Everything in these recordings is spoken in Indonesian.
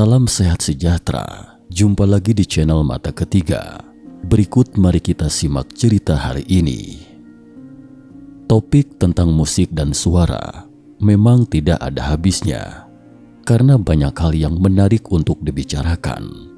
Salam sehat sejahtera. Jumpa lagi di channel Mata Ketiga. Berikut mari kita simak cerita hari ini. Topik tentang musik dan suara memang tidak ada habisnya, karena banyak hal yang menarik untuk dibicarakan.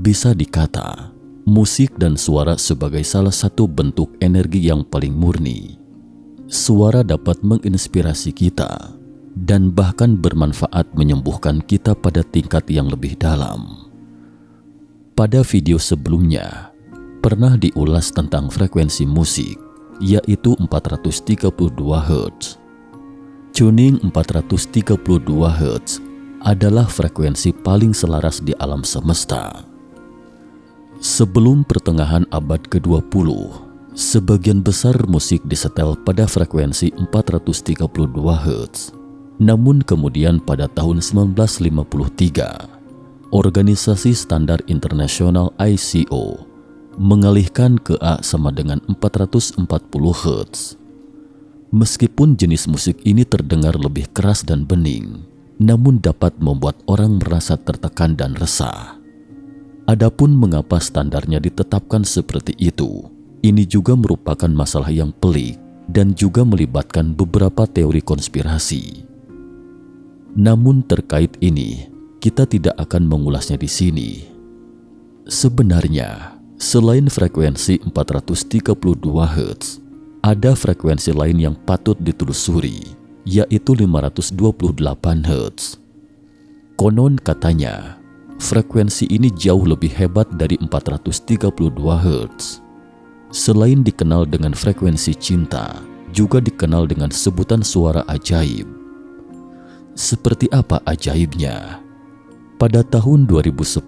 Bisa dikata, musik dan suara sebagai salah satu bentuk energi yang paling murni. Suara dapat menginspirasi kita dan bahkan bermanfaat menyembuhkan kita pada tingkat yang lebih dalam. Pada video sebelumnya, pernah diulas tentang frekuensi musik, yaitu 432 Hz. Tuning 432 Hz adalah frekuensi paling selaras di alam semesta. Sebelum pertengahan abad ke-20, sebagian besar musik disetel pada frekuensi 432 Hz. Namun kemudian pada tahun 1953, Organisasi Standar Internasional ICO mengalihkan ke A sama dengan 440 Hz. Meskipun jenis musik ini terdengar lebih keras dan bening, namun dapat membuat orang merasa tertekan dan resah. Adapun mengapa standarnya ditetapkan seperti itu, ini juga merupakan masalah yang pelik dan juga melibatkan beberapa teori konspirasi. Namun terkait ini, kita tidak akan mengulasnya di sini. Sebenarnya, selain frekuensi 432 Hz, ada frekuensi lain yang patut ditelusuri, yaitu 528 Hz. Konon katanya, frekuensi ini jauh lebih hebat dari 432 Hz. Selain dikenal dengan frekuensi cinta, juga dikenal dengan sebutan suara ajaib. Seperti apa ajaibnya? Pada tahun 2010,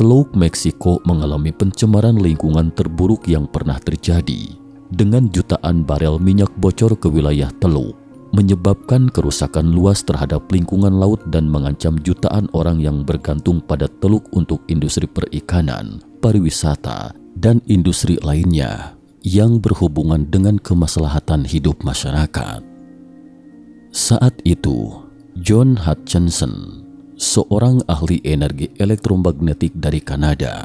Teluk Meksiko mengalami pencemaran lingkungan terburuk yang pernah terjadi dengan jutaan barel minyak bocor ke wilayah teluk, menyebabkan kerusakan luas terhadap lingkungan laut dan mengancam jutaan orang yang bergantung pada teluk untuk industri perikanan, pariwisata, dan industri lainnya yang berhubungan dengan kemaslahatan hidup masyarakat. Saat itu, John Hutchinson, seorang ahli energi elektromagnetik dari Kanada,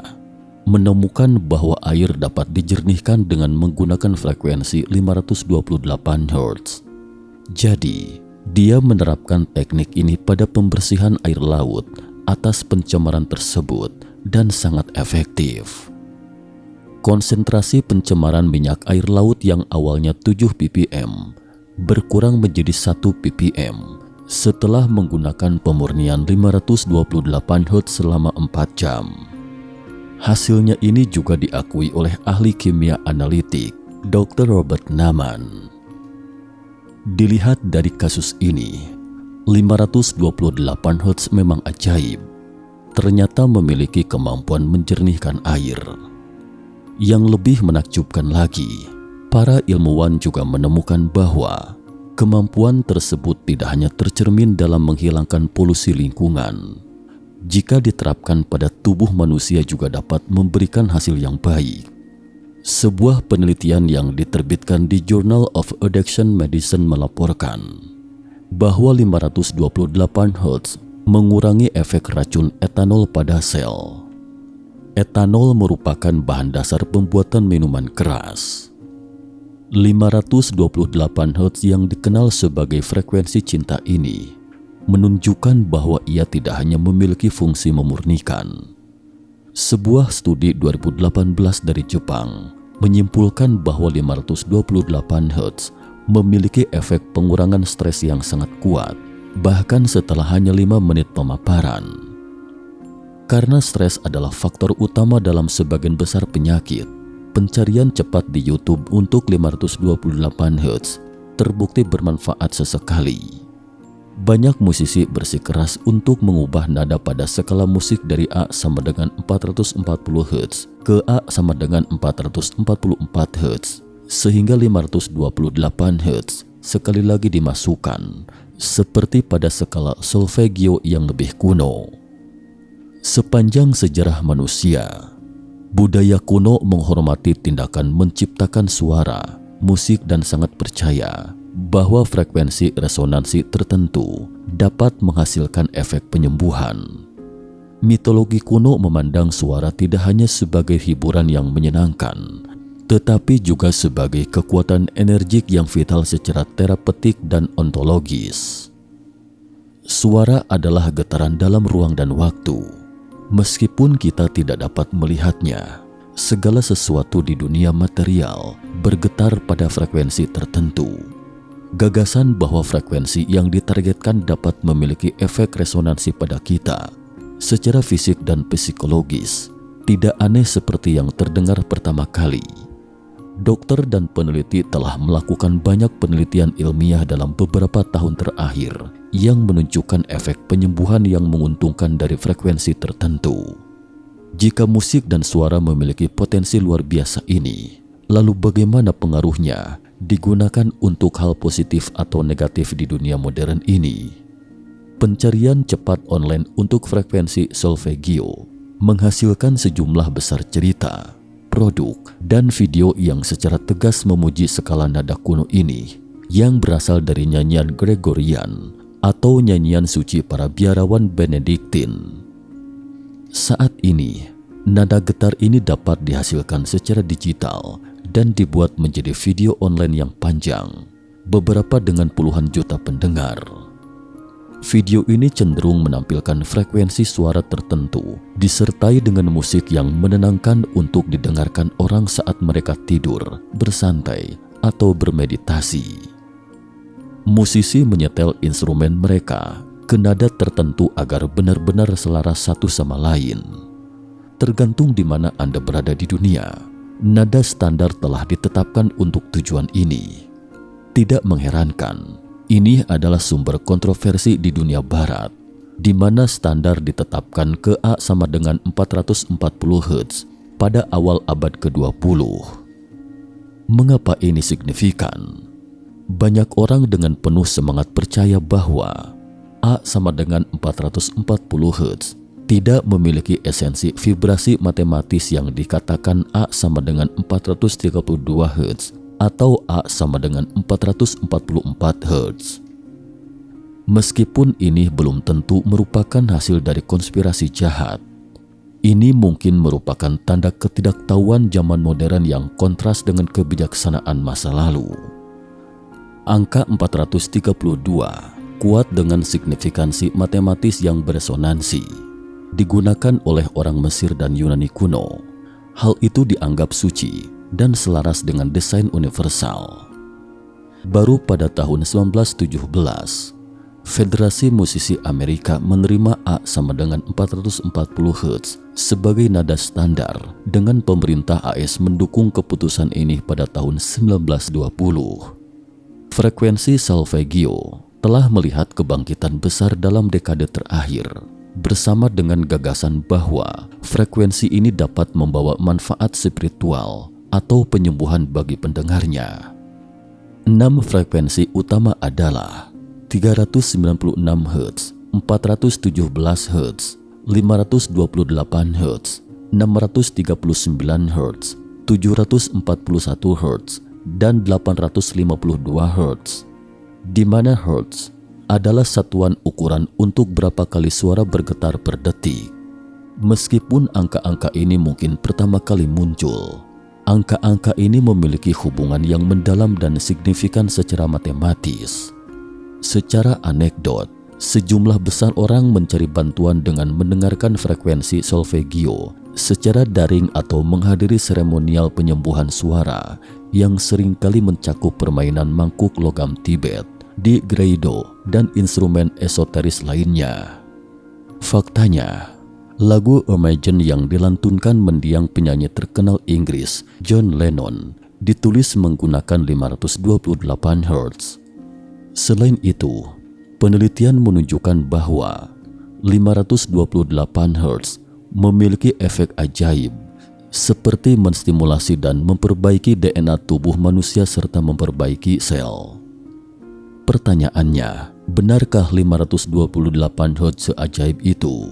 menemukan bahwa air dapat dijernihkan dengan menggunakan frekuensi 528 Hz. Jadi, dia menerapkan teknik ini pada pembersihan air laut atas pencemaran tersebut dan sangat efektif. Konsentrasi pencemaran minyak air laut yang awalnya 7 ppm berkurang menjadi 1 ppm setelah menggunakan pemurnian 528 Hz selama 4 jam. Hasilnya ini juga diakui oleh ahli kimia analitik Dr. Robert Naman. Dilihat dari kasus ini, 528 Hz memang ajaib, ternyata memiliki kemampuan menjernihkan air. Yang lebih menakjubkan lagi, para ilmuwan juga menemukan bahwa kemampuan tersebut tidak hanya tercermin dalam menghilangkan polusi lingkungan. Jika diterapkan pada tubuh manusia juga dapat memberikan hasil yang baik. Sebuah penelitian yang diterbitkan di Journal of Addiction Medicine melaporkan bahwa 528 Hz mengurangi efek racun etanol pada sel. Etanol merupakan bahan dasar pembuatan minuman keras. 528 Hz yang dikenal sebagai frekuensi cinta ini menunjukkan bahwa ia tidak hanya memiliki fungsi memurnikan. Sebuah studi 2018 dari Jepang menyimpulkan bahwa 528 Hz memiliki efek pengurangan stres yang sangat kuat, bahkan setelah hanya 5 menit pemaparan. Karena stres adalah faktor utama dalam sebagian besar penyakit, pencarian cepat di YouTube untuk 528 Hz terbukti bermanfaat sesekali. Banyak musisi bersikeras untuk mengubah nada pada skala musik dari A sama dengan 440 Hz ke A sama dengan 444 Hz, sehingga 528 Hz sekali lagi dimasukkan, seperti pada skala solfeggio yang lebih kuno. Sepanjang sejarah manusia, budaya kuno menghormati tindakan menciptakan suara, musik dan sangat percaya bahwa frekuensi resonansi tertentu dapat menghasilkan efek penyembuhan. Mitologi kuno memandang suara tidak hanya sebagai hiburan yang menyenangkan, tetapi juga sebagai kekuatan energik yang vital secara terapeutik dan ontologis. Suara adalah getaran dalam ruang dan waktu. Meskipun kita tidak dapat melihatnya, segala sesuatu di dunia material bergetar pada frekuensi tertentu. Gagasan bahwa frekuensi yang ditargetkan dapat memiliki efek resonansi pada kita secara fisik dan psikologis tidak aneh seperti yang terdengar pertama kali. Dokter dan peneliti telah melakukan banyak penelitian ilmiah dalam beberapa tahun terakhir yang menunjukkan efek penyembuhan yang menguntungkan dari frekuensi tertentu. Jika musik dan suara memiliki potensi luar biasa ini, lalu bagaimana pengaruhnya digunakan untuk hal positif atau negatif di dunia modern ini? Pencarian cepat online untuk frekuensi solfeggio menghasilkan sejumlah besar cerita, produk, dan video yang secara tegas memuji skala nada kuno ini yang berasal dari nyanyian Gregorian atau nyanyian suci para biarawan Benediktin. Saat ini, nada getar ini dapat dihasilkan secara digital dan dibuat menjadi video online yang panjang, beberapa dengan puluhan juta pendengar. Video ini cenderung menampilkan frekuensi suara tertentu disertai dengan musik yang menenangkan untuk didengarkan orang saat mereka tidur, bersantai, atau bermeditasi. Musisi menyetel instrumen mereka ke nada tertentu agar benar-benar selaras satu sama lain. Tergantung di mana Anda berada di dunia, nada standar telah ditetapkan untuk tujuan ini. Tidak mengherankan, ini adalah sumber kontroversi di dunia barat, di mana standar ditetapkan ke A sama dengan 440 Hz pada awal abad ke-20. Mengapa ini signifikan? Banyak orang dengan penuh semangat percaya bahwa A sama dengan 440 Hz tidak memiliki esensi vibrasi matematis yang dikatakan A sama dengan 432 Hz atau A sama dengan 444 Hz. Meskipun ini belum tentu merupakan hasil dari konspirasi jahat, ini mungkin merupakan tanda ketidaktahuan zaman modern yang kontras dengan kebijaksanaan masa lalu. Angka 432 kuat dengan signifikansi matematis yang beresonansi, digunakan oleh orang Mesir dan Yunani kuno. Hal itu dianggap suci dan selaras dengan desain universal. Baru pada tahun 1917, Federasi Musisi Amerika menerima A sama dengan 440 Hz sebagai nada standar dengan pemerintah AS mendukung keputusan ini pada tahun 1920. Frekuensi solfeggio telah melihat kebangkitan besar dalam dekade terakhir, bersama dengan gagasan bahwa frekuensi ini dapat membawa manfaat spiritual atau penyembuhan bagi pendengarnya. 6 frekuensi utama adalah 396 Hz, 417 Hz, 528 Hz, 639 Hz, 741 Hz, dan 852 Hz, di mana Hz adalah satuan ukuran untuk berapa kali suara bergetar per detik. Meskipun angka-angka ini mungkin pertama kali muncul, angka-angka ini memiliki hubungan yang mendalam dan signifikan secara matematis. Secara anekdot, sejumlah besar orang mencari bantuan dengan mendengarkan frekuensi solfeggio secara daring atau menghadiri seremonial penyembuhan suara yang seringkali mencakup permainan mangkuk logam Tibet, di Greido, dan instrumen esoteris lainnya. Faktanya, lagu Imagine yang dilantunkan mendiang penyanyi terkenal Inggris John Lennon ditulis menggunakan 528 Hz. Selain itu, penelitian menunjukkan bahwa 528 Hz memiliki efek ajaib seperti menstimulasi dan memperbaiki DNA tubuh manusia serta memperbaiki sel. Pertanyaannya, benarkah 528 Hz seajaib itu?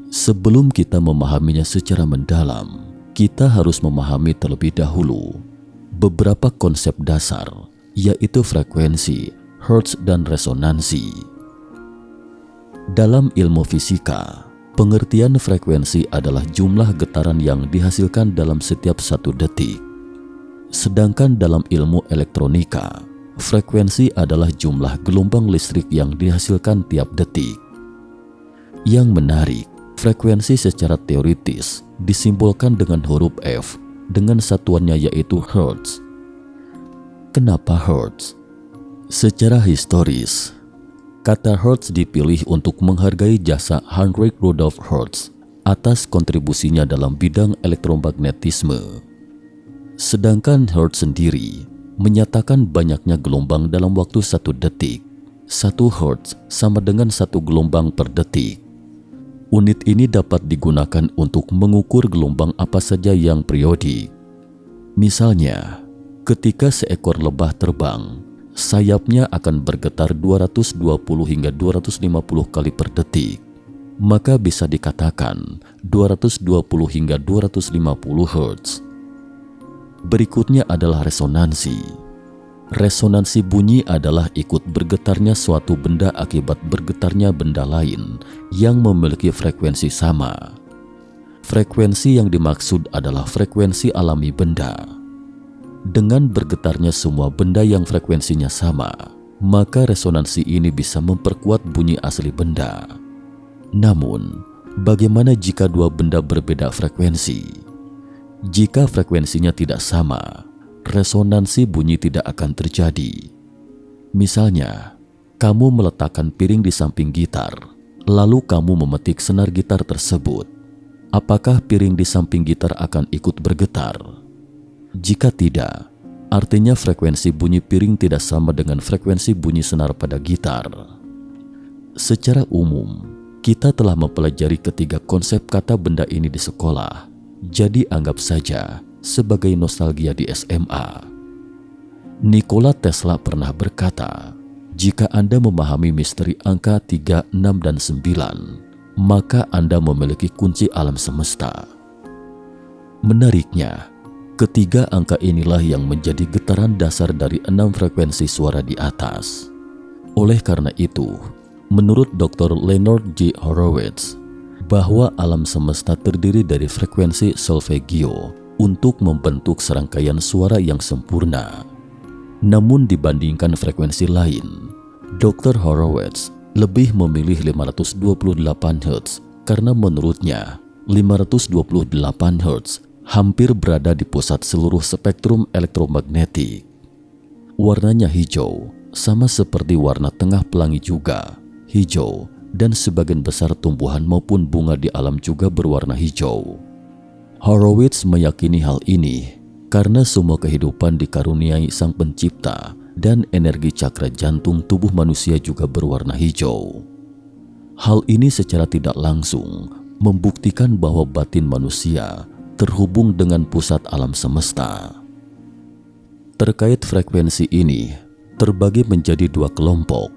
Sebelum kita memahaminya secara mendalam, kita harus memahami terlebih dahulu beberapa konsep dasar yaitu frekuensi, hertz, dan resonansi. Dalam ilmu fisika, pengertian frekuensi adalah jumlah getaran yang dihasilkan dalam setiap 1 detik. Sedangkan dalam ilmu elektronika, frekuensi adalah jumlah gelombang listrik yang dihasilkan tiap detik. Yang menarik, frekuensi secara teoritis disimbolkan dengan huruf F dengan satuannya yaitu hertz. Kenapa hertz? Secara historis, kata hertz dipilih untuk menghargai jasa Heinrich Rudolf Hertz atas kontribusinya dalam bidang elektromagnetisme. Sedangkan hertz sendiri menyatakan banyaknya gelombang dalam waktu 1 detik. 1 hertz sama dengan 1 gelombang per detik. Unit ini dapat digunakan untuk mengukur gelombang apa saja yang periodik. Misalnya, ketika seekor lebah terbang, sayapnya akan bergetar 220 hingga 250 kali per detik. Maka bisa dikatakan 220 hingga 250 Hz. Berikutnya adalah resonansi. Resonansi bunyi adalah ikut bergetarnya suatu benda akibat bergetarnya benda lain yang memiliki frekuensi sama. Frekuensi yang dimaksud adalah frekuensi alami benda. Dengan bergetarnya semua benda yang frekuensinya sama, maka resonansi ini bisa memperkuat bunyi asli benda. Namun, bagaimana jika 2 benda berbeda frekuensi? Jika frekuensinya tidak sama, resonansi bunyi tidak akan terjadi. Misalnya, kamu meletakkan piring di samping gitar, lalu kamu memetik senar gitar tersebut. Apakah piring di samping gitar akan ikut bergetar? Jika tidak, artinya frekuensi bunyi piring tidak sama dengan frekuensi bunyi senar pada gitar. Secara umum, kita telah mempelajari ketiga konsep kata benda ini di sekolah, jadi anggap saja sebagai nostalgia di SMA. Nikola Tesla pernah berkata, jika Anda memahami misteri angka 3, 6, dan 9, maka Anda memiliki kunci alam semesta. Menariknya, ketiga angka inilah yang menjadi getaran dasar dari 6 frekuensi suara di atas. Oleh karena itu, menurut Dr. Leonard J. Horowitz, bahwa alam semesta terdiri dari frekuensi solfeggio untuk membentuk serangkaian suara yang sempurna. Namun dibandingkan frekuensi lain, Dr. Horowitz lebih memilih 528 Hz karena menurutnya 528 Hz hampir berada di pusat seluruh spektrum elektromagnetik. Warnanya hijau, sama seperti warna tengah pelangi juga, hijau, dan sebagian besar tumbuhan maupun bunga di alam juga berwarna hijau. Horowitz meyakini hal ini karena semua kehidupan dikaruniai Sang Pencipta dan energi cakra jantung tubuh manusia juga berwarna hijau. Hal ini secara tidak langsung membuktikan bahwa batin manusia terhubung dengan pusat alam semesta. Terkait frekuensi ini terbagi menjadi 2 kelompok.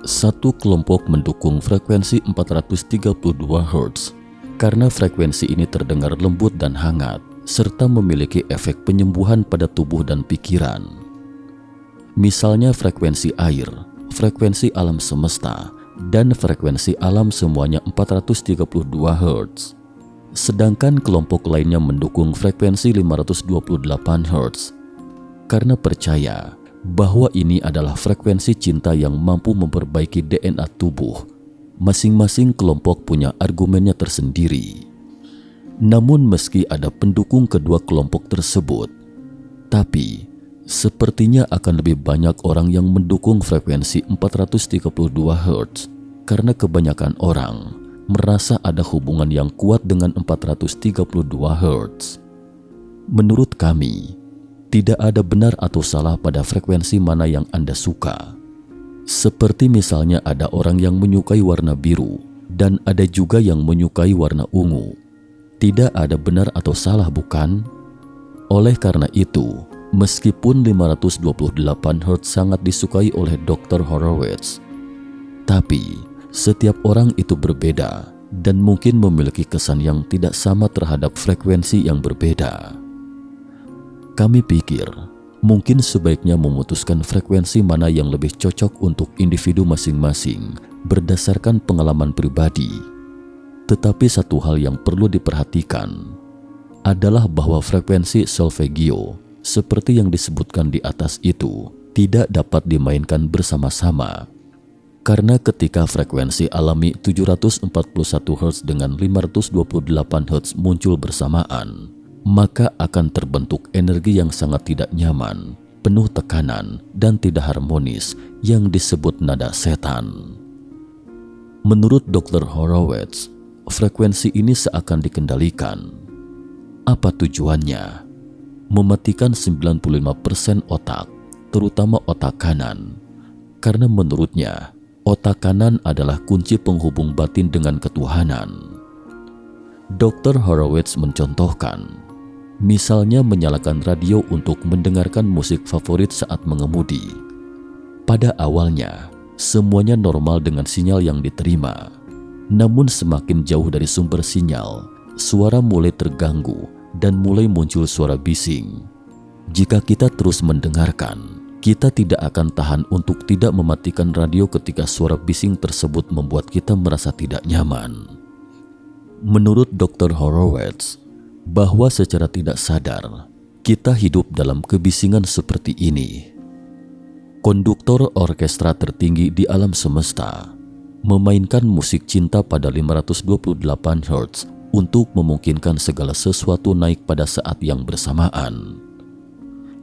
Satu kelompok mendukung frekuensi 432 Hz karena frekuensi ini terdengar lembut dan hangat, serta memiliki efek penyembuhan pada tubuh dan pikiran. Misalnya frekuensi air, frekuensi alam semesta, dan frekuensi alam semuanya 432 Hz. Sedangkan kelompok lainnya mendukung frekuensi 528 Hz karena percaya bahwa ini adalah frekuensi cinta yang mampu memperbaiki DNA tubuh. Masing-masing kelompok punya argumennya tersendiri. Namun meski ada pendukung kedua kelompok tersebut, tapi sepertinya akan lebih banyak orang yang mendukung frekuensi 432 Hz karena kebanyakan orang merasa ada hubungan yang kuat dengan 432 Hz. Menurut kami, tidak ada benar atau salah pada frekuensi mana yang Anda suka. Seperti misalnya ada orang yang menyukai warna biru dan ada juga yang menyukai warna ungu. Tidak ada benar atau salah, bukan? Oleh karena itu, meskipun 528 Hz sangat disukai oleh Dr. Horowitz, tapi setiap orang itu berbeda dan mungkin memiliki kesan yang tidak sama terhadap frekuensi yang berbeda. Kami pikir Mungkin sebaiknya memutuskan frekuensi mana yang lebih cocok untuk individu masing-masing berdasarkan pengalaman pribadi. Tetapi satu hal yang perlu diperhatikan adalah bahwa frekuensi solfeggio seperti yang disebutkan di atas itu tidak dapat dimainkan bersama-sama. Karena ketika frekuensi alami 741 Hz dengan 528 Hz muncul bersamaan, maka akan terbentuk energi yang sangat tidak nyaman, penuh tekanan, dan tidak harmonis yang disebut nada setan. Menurut Dr. Horowitz, frekuensi ini seakan dikendalikan. Apa tujuannya? Mematikan 95% otak, terutama otak kanan. Karena menurutnya, otak kanan adalah kunci penghubung batin dengan ketuhanan. Dr. Horowitz mencontohkan, misalnya menyalakan radio untuk mendengarkan musik favorit saat mengemudi. Pada awalnya, semuanya normal dengan sinyal yang diterima. Namun semakin jauh dari sumber sinyal, suara mulai terganggu dan mulai muncul suara bising. Jika kita terus mendengarkan, kita tidak akan tahan untuk tidak mematikan radio ketika suara bising tersebut membuat kita merasa tidak nyaman. Menurut Dr. Horowitz, bahwa secara tidak sadar, kita hidup dalam kebisingan seperti ini. Konduktor orkestra tertinggi di alam semesta memainkan musik cinta pada 528 Hz untuk memungkinkan segala sesuatu naik pada saat yang bersamaan.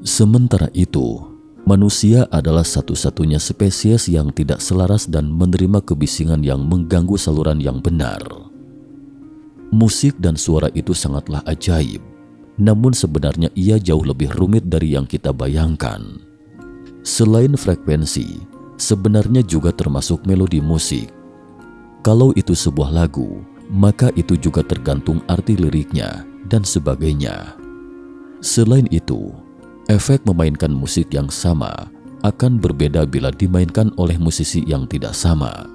Sementara itu, manusia adalah satu-satunya spesies yang tidak selaras dan menerima kebisingan yang mengganggu saluran yang benar. Musik dan suara itu sangatlah ajaib, namun sebenarnya ia jauh lebih rumit dari yang kita bayangkan. Selain frekuensi, sebenarnya juga termasuk melodi musik. Kalau itu sebuah lagu, maka itu juga tergantung arti liriknya dan sebagainya. Selain itu, efek memainkan musik yang sama akan berbeda bila dimainkan oleh musisi yang tidak sama.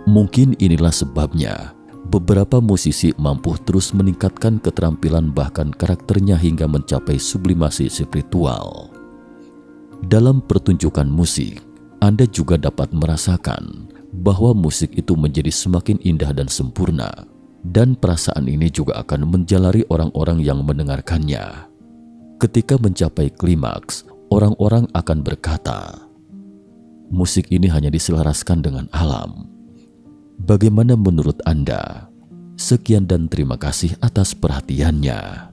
Mungkin inilah sebabnya beberapa musisi mampu terus meningkatkan keterampilan bahkan karakternya hingga mencapai sublimasi spiritual. Dalam pertunjukan musik, Anda juga dapat merasakan bahwa musik itu menjadi semakin indah dan sempurna, dan perasaan ini juga akan menjalari orang-orang yang mendengarkannya. Ketika mencapai klimaks, orang-orang akan berkata, musik ini hanya diselaraskan dengan alam. Bagaimana menurut Anda? Sekian dan terima kasih atas perhatiannya.